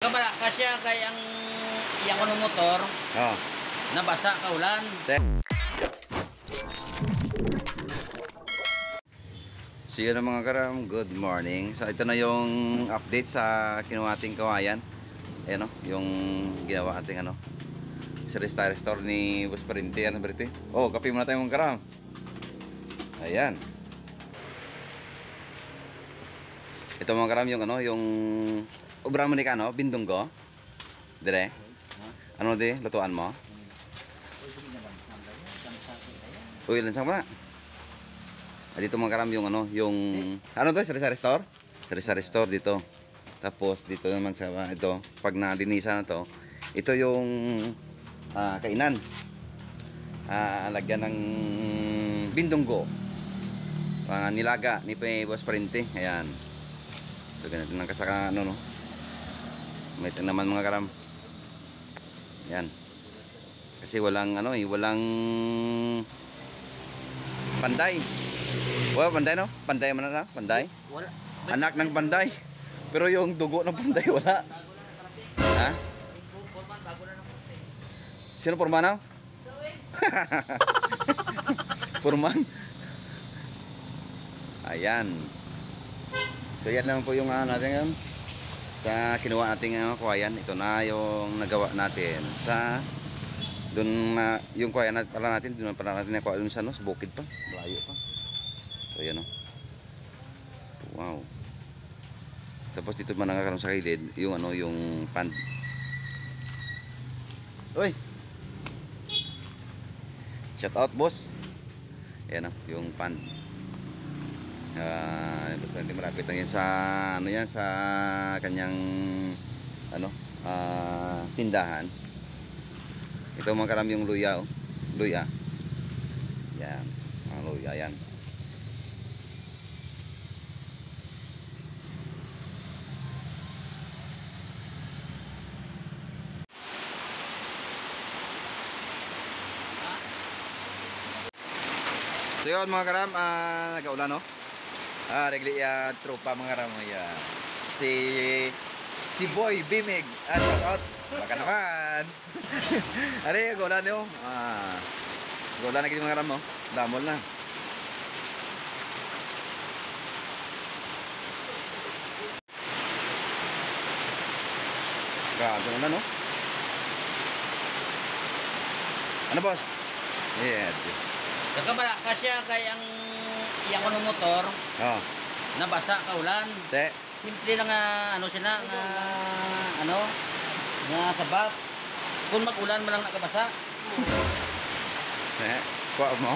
Nagkabalaka siya kay ang iyang ano motor. Oh. Nabasa ka ulan. So yun mga karam, good morning. So ito na yung update sa kinuha ating kawayan. Ayan o, yung ginawa ating ano sa restore ni Boss Parente. Ano ba ito? Oh, kape muna tayo mga karam. Ayan. Ito mga karam yung ano, yung obra mo ni Kano, Bindunggo. Dire. Ano di, lutuan mo? Uy, lansang ba? Dito mga karam yung ano, yung ano to, sa restore? Sa restore dito. Tapos dito naman sa ito, pag nalinisan na to, ito yung kainan. Lagyan ng bindunggo. Nilaga ni Boss Parente. Ayan. So ganito nang kasaka ano no. May ito naman mga karam. Ayan. Kasi walang ano walang panday. Wala panday no? Panday man na? Panday? Wala. Anak ng panday. Pero yung dugo ng panday wala. Ha? Sino porman na? Porman. Ayan. So yan naman po yung natin ngayon. Sa kinuha natin kawayan. Ito na yung nagawa natin sa doon na yung kuya natin pala natin doon pala natin nakuha doon sa no, sa bukid pa, malayo pa. So yan o. Wow. Tapos dito man nakakaroon sa kilid yung ano, yung pan. Uy. Shout out boss. Yan o, yung pan. Hindi malapit lang yan sa ano yan sa kanyang ano tindahan. Ito mga karam yung luya, oh. Luya. Yan. Mga luya yan. So yun mga karam, nag-aulan no? Regli tropa mga karam. Yan. Si Boy Bimig. Shout out. Baka naman. Ari, gola nyo. Gola na kita mga karam mo. Damol na. Grabe na no? Ano boss? Yeah. Nagkabalaka siya kay ang iyang ano motor. Oh. Nabasa ka ulan. Te. Simple lang ano siya na ano nga sabat. Kung mag-ulan man lang nakabasa. Kuha mo.